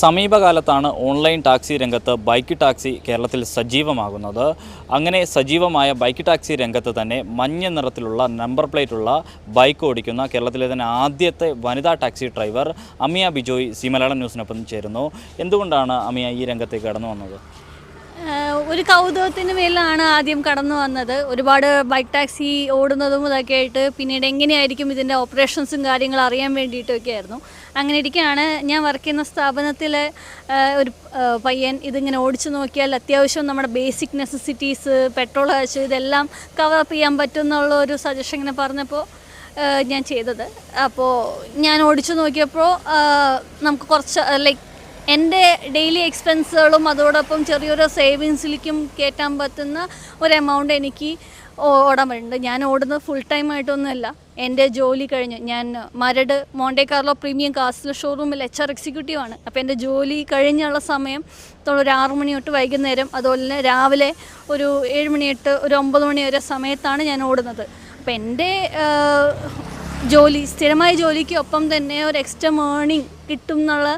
സമീപകാലത്താണ് online taxi രംഗത്ത് bike taxi കേരളത്തിൽ സജീവമാകുന്നത്. അങ്ങനെ സജീവമായ ബൈക്ക് ടാക്സി രംഗത്ത് തന്നെ മഞ്ഞ നിറത്തിലുള്ള നമ്പർ പ്ലേറ്റുള്ള ബൈക്ക് ഓടിക്കുന്ന കേരളത്തിലെ തന്നെ ആദ്യത്തെ വനിതാ taxi driver Amiya Bijoy C Malayalam ന്യൂസിനൊപ്പം ചേരുന്നു. എന്തുകൊണ്ടാണ് അമിയ ഈ രംഗത്തേക്ക് കടന്നു വന്നത്? ഒരു കൗതുകത്തിന് മേലാണ് ആദ്യം കടന്നു വന്നത്. ഒരുപാട് ബൈക്ക് ടാക്സി ഓടുന്നതും ഇതൊക്കെ ആയിട്ട് പിന്നീട് എങ്ങനെയായിരിക്കും ഇതിൻ്റെ ഓപ്പറേഷൻസും കാര്യങ്ങളും അറിയാൻ വേണ്ടിയിട്ടൊക്കെ ആയിരുന്നു. അങ്ങനെ ഇരിക്കുകയാണ് ഞാൻ വർക്ക് ചെയ്യുന്ന സ്ഥാപനത്തിൽ ഒരു പയ്യൻ ഇതിങ്ങനെ ഓടിച്ചു നോക്കിയാൽ അത്യാവശ്യം നമ്മുടെ ബേസിക് നെസസിറ്റീസ്, പെട്രോൾ കാശ് ഇതെല്ലാം കവറപ്പ് ചെയ്യാൻ പറ്റുമെന്നുള്ള ഒരു സജഷൻ ഇങ്ങനെ പറഞ്ഞപ്പോൾ ഞാൻ ചെയ്തത്. അപ്പോൾ ഞാൻ ഓടിച്ചു നോക്കിയപ്പോൾ നമുക്ക് കുറച്ച് ലൈക്ക് എൻ്റെ ഡെയിലി എക്സ്പെൻസുകളും അതോടൊപ്പം ചെറിയൊരു സേവിങ്സിലേക്കും കയറ്റാൻ പറ്റുന്ന ഒരു എമൗണ്ട് എനിക്ക് ഓടാൻ പറ്റുന്നുണ്ട്. ഞാൻ ഓടുന്നത് ഫുൾ ടൈം ആയിട്ടൊന്നുമല്ല. എൻ്റെ ജോലി കഴിഞ്ഞ് ഞാൻ Maradu Monte Carlo premium castle ഷോറൂമിൽ HR എക്സിക്യൂട്ടീവാണ്. അപ്പോൾ എൻ്റെ ജോലി കഴിഞ്ഞുള്ള സമയം ഒരു 6 മണി തൊട്ട് വൈകുന്നേരം, അതുപോലെ തന്നെ രാവിലെ ഒരു 7 മണി തൊട്ട് ഒരു 9 മണി വരെ സമയത്താണ് ഞാൻ ഓടുന്നത്. അപ്പോൾ എൻ്റെ ജോലി സ്ഥിരമായ ജോലിക്ക് ഒപ്പം തന്നെ ഒരു എക്സ്ട്രാ ഏർണിംഗ് കിട്ടും എന്നുള്ള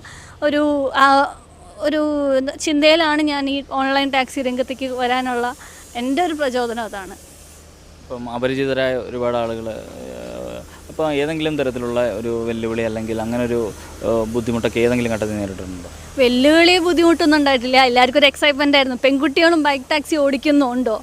ഒരു ചിന്തയിലാണ് ഞാൻ ഈ ഓൺലൈൻ ടാക്സി രംഗത്തേക്ക് വരാനുള്ള എൻ്റെ ഒരു പ്രചോദനം അതാണ്. ഇപ്പം അപരിചിതരായ ഒരുപാട് ആളുകൾ അപ്പോൾ ഏതെങ്കിലും തരത്തിലുള്ള ഒരു വെല്ലുവിളി അല്ലെങ്കിൽ അങ്ങനെ ഒരു ബുദ്ധിമുട്ടൊക്കെ ഏതെങ്കിലും ഘട്ടത്തിൽ നേരിട്ടിട്ടുണ്ടോ? വെല്ലുവിളി ബുദ്ധിമുട്ടൊന്നും ഉണ്ടായിട്ടില്ല. എല്ലാവർക്കും ഒരു എക്സൈറ്റ്മെൻ്റ് ആയിരുന്നു. പെൺകുട്ടികളും ബൈക്ക് ടാക്സി ഓടിക്കുന്നുണ്ടോ?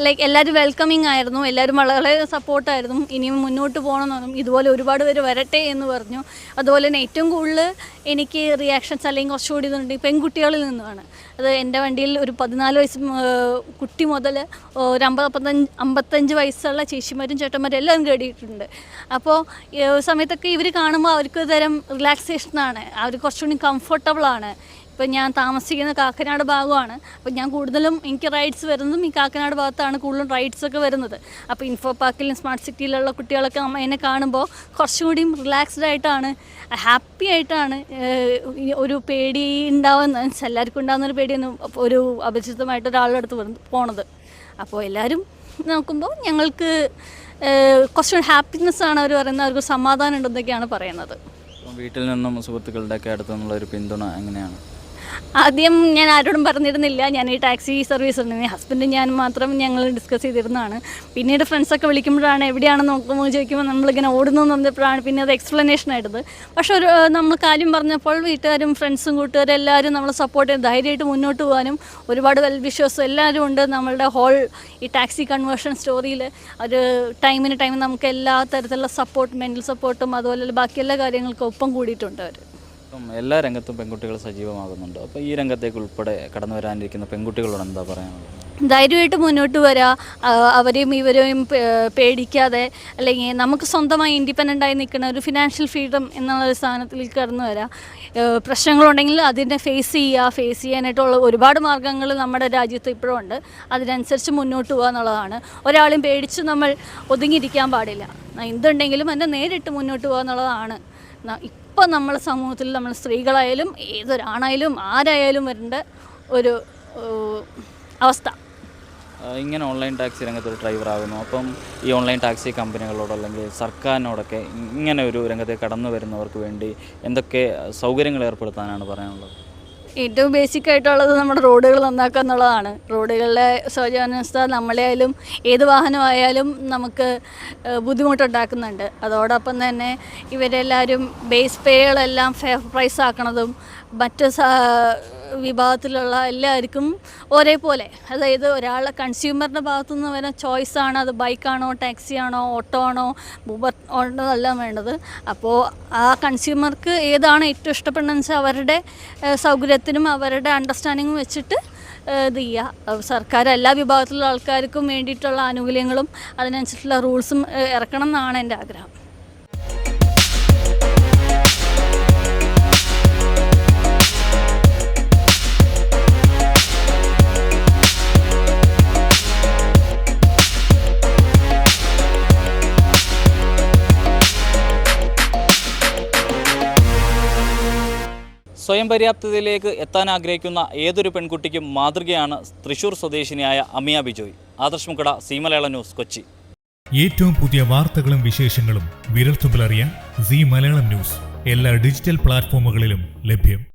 ലൈക്ക് എല്ലാവരും വെൽക്കമിങ് ആയിരുന്നു, എല്ലാവരും വളരെ സപ്പോർട്ടായിരുന്നു. ഇനിയും മുന്നോട്ട് പോകണമെന്നും ഇതുപോലെ ഒരുപാട് പേര് വരട്ടെ എന്ന് പറഞ്ഞു. അതുപോലെ തന്നെ ഏറ്റവും കൂടുതൽ എനിക്ക് റിയാക്ഷൻസ് അല്ലെങ്കിൽ കുറച്ചുകൂടി ഇതുണ്ട് പെൺകുട്ടികളിൽ നിന്നുമാണ്. അത് എൻ്റെ വണ്ടിയിൽ ഒരു 14 വയസ്സ് കുട്ടി മുതൽ ഒരു 55 വയസ്സുള്ള ചേച്ചിമാരും ചേട്ടന്മാരും എല്ലാം കയറിയിട്ടുണ്ട്. അപ്പോൾ സമയത്തൊക്കെ ഇവർ കാണുമ്പോൾ അവർക്ക് തരം റിലാക്സേഷനാണ്, അവർ കുറച്ചുകൂടി കംഫർട്ടബിളാണ്. ഇപ്പം ഞാൻ താമസിക്കുന്ന കാക്കനാട് ഭാഗമാണ്. അപ്പോൾ ഞാൻ കൂടുതലും എനിക്ക് റൈഡ്സ് വരുന്നതും ഈ കാക്കനാട് ഭാഗത്താണ് കൂടുതലും റൈഡ്സൊക്കെ വരുന്നത്. അപ്പോൾ ഇൻഫോ പാർക്കിലും സ്മാർട്ട് സിറ്റിയിലുള്ള കുട്ടികളൊക്കെ എന്നെ കാണുമ്പോൾ കുറച്ചും കൂടിയും റിലാക്സ്ഡ് ആയിട്ടാണ്, ഹാപ്പി ആയിട്ടാണ്. ഒരു പേടി ഉണ്ടാവുന്ന എല്ലാവർക്കും ഉണ്ടാകുന്നൊരു പേടിയൊന്നും ഒരു അപരിചിതമായിട്ട് ഒരാളുടെ അടുത്ത് പോണത്. അപ്പോൾ എല്ലാവരും നോക്കുമ്പോൾ ഞങ്ങൾക്ക് കുറച്ചുകൂടി ഹാപ്പിനെസ്സാണ് അവർ പറയുന്നത്, അവർക്ക് സമാധാനം ഉണ്ടെന്നൊക്കെയാണ് പറയുന്നത്. വീട്ടിൽ നിന്നും സുഹൃത്തുക്കളുടെയൊക്കെ അടുത്തു നിന്നുള്ള ഒരു പിന്തുണ എങ്ങനെയാണ്? ആദ്യം ഞാൻ ആരോടും പറഞ്ഞിരുന്നില്ല. ഞാൻ ഈ ടാക്സി സർവീസ് ഉണ്ട്, ഹസ്ബൻഡും ഞാനും മാത്രം ഞങ്ങൾ ഡിസ്കസ് ചെയ്തിരുന്നതാണ്. പിന്നീട് ഫ്രണ്ട്സൊക്കെ വിളിക്കുമ്പോഴാണ് എവിടെയാണെന്ന് നോക്കുമ്പോൾ ചോദിക്കുമ്പോൾ നമ്മളിങ്ങനെ ഓടുന്നു പറഞ്ഞപ്പോഴാണ് പിന്നെ അത് എക്സ്പ്ലനേഷൻ ആയിട്ടത്. പക്ഷെ നമ്മൾ കാര്യം പറഞ്ഞപ്പോൾ വീട്ടുകാരും ഫ്രണ്ട്സും കൂട്ടുകാരും എല്ലാവരും നമ്മൾ സപ്പോർട്ട് ചെയ്ത് ധൈര്യമായിട്ട് മുന്നോട്ട് പോകാനും ഒരുപാട് വെൽ വിഷേഴ്സും എല്ലാവരും ഉണ്ട്. നമ്മളുടെ ഹോൾ ഈ ടാക്സി കൺവേർഷൻ സ്റ്റോറിയിൽ ഒരു ടൈമിന് നമുക്ക് എല്ലാ തരത്തിലുള്ള സപ്പോർട്ട്, മെൻ്റൽ സപ്പോർട്ടും അതുപോലെ ബാക്കി എല്ലാ കാര്യങ്ങൾക്കും ഒപ്പം കൂടിയിട്ടുണ്ട് അവർ. എല്ലാ രംഗത്തും പെൺകുട്ടികൾ സജീവമാകുന്നുണ്ട്. അപ്പോൾ ഈ രംഗത്തേക്ക് ഉൾപ്പെടെ കടന്നു വരാനിരിക്കുന്ന പെൺകുട്ടികളോട് എന്താ പറയാനുള്ളത്? ധൈര്യമായിട്ട് മുന്നോട്ട് വരിക, അവരെയും ഇവരെയും പേടിക്കാതെ, അല്ലെങ്കിൽ നമുക്ക് സ്വന്തമായി ഇൻഡിപെൻഡൻ്റായി നിൽക്കുന്ന ഒരു ഫിനാൻഷ്യൽ ഫ്രീഡം എന്നുള്ളൊരു സ്ഥാനത്തിലേക്ക് കടന്നു വരിക. പ്രശ്നങ്ങളുണ്ടെങ്കിൽ അതിനെ ഫേസ് ചെയ്യാനായിട്ടുള്ള ഒരുപാട് മാർഗ്ഗങ്ങൾ നമ്മുടെ രാജ്യത്ത് ഇപ്പോഴും ഉണ്ട്. അതിനനുസരിച്ച് മുന്നോട്ട് പോകുക എന്നുള്ളതാണ്. ഒരാളെയും പേടിച്ച് നമ്മൾ ഒതുങ്ങിയിരിക്കാൻ പാടില്ല. എന്തുണ്ടെങ്കിലും അതിനെ നേരിട്ട് മുന്നോട്ട് പോകുക എന്നുള്ളതാണ് ഇപ്പോൾ നമ്മുടെ സമൂഹത്തിൽ നമ്മൾ സ്ത്രീകളായാലും ഏതൊരാണായാലും ആരായാലും വരേണ്ട ഒരു അവസ്ഥ. ഇങ്ങനെ ഓൺലൈൻ ടാക്സി രംഗത്തൊരു ഡ്രൈവർ ആകുന്നു. അപ്പം ഈ ഓൺലൈൻ ടാക്സി കമ്പനികളോട് അല്ലെങ്കിൽ സർക്കാരിനോടൊക്കെ ഇങ്ങനെ ഒരു രംഗത്തേക്ക് കടന്നു വരുന്നവർക്ക് വേണ്ടി എന്തൊക്കെ സൗകര്യങ്ങൾ ഏർപ്പെടുത്താനാണ് പറയാനുള്ളത്? ഏറ്റവും ബേസിക് ആയിട്ടുള്ളത് നമ്മുടെ റോഡുകൾ നന്നാക്കുക എന്നുള്ളതാണ്. റോഡുകളിലെ ശോചനാവസ്ഥ നമ്മളെയായാലും ഏത് വാഹനമായാലും നമുക്ക് ബുദ്ധിമുട്ടുണ്ടാക്കുന്നുണ്ട്. അതോടൊപ്പം തന്നെ ഇവരെല്ലാവരും ബേസ് പേകളെല്ലാം ഫെയർ പ്രൈസ് ആക്കണതും മറ്റ് വിഭാഗത്തിലുള്ള എല്ലാവർക്കും ഒരേപോലെ, അതായത് ഒരാളെ കൺസ്യൂമറിൻ്റെ ഭാഗത്തുനിന്ന് വരുന്ന ചോയ്സാണ്, അത് ബൈക്കാണോ ടാക്സിയാണോ ഓട്ടോ ആണോ ഊബർ ആണോ എല്ലാം വേണ്ടത്. അപ്പോൾ ആ കൺസ്യൂമർക്ക് ഏതാണ് ഏറ്റവും ഇഷ്ടപ്പെടുന്നതെന്ന് വെച്ചാൽ അവരുടെ സൗകര്യത്തിനും അവരുടെ അണ്ടർസ്റ്റാൻഡിങ്ങും വെച്ചിട്ട് ഇത് ചെയ്യുക. സർക്കാർ എല്ലാ വിഭാഗത്തിലുള്ള ആൾക്കാർക്കും വേണ്ടിയിട്ടുള്ള ആനുകൂല്യങ്ങളും അതിനനുസരിച്ചുള്ള റൂൾസും ഇറക്കണം എന്നാണ് എൻ്റെ ആഗ്രഹം. സ്വയം പര്യാപ്തതയിലേക്ക് എത്താൻ ആഗ്രഹിക്കുന്ന ഏതൊരു പെൺകുട്ടിക്കും മാതൃകയാണ് തൃശൂർ സ്വദേശിനിയായ അമിയ ബിജോയ്. Adarsh Mukkada, C Malayalam news, Kochi. ഏറ്റവും പുതിയ വാർത്തകളും വിശേഷങ്ങളും വിരൽത്തുമ്പിലറിയാൻ സി മലയാളം ന്യൂസ്. എല്ലാ ഡിജിറ്റൽ പ്ലാറ്റ്ഫോമുകളിലും ലഭ്യം.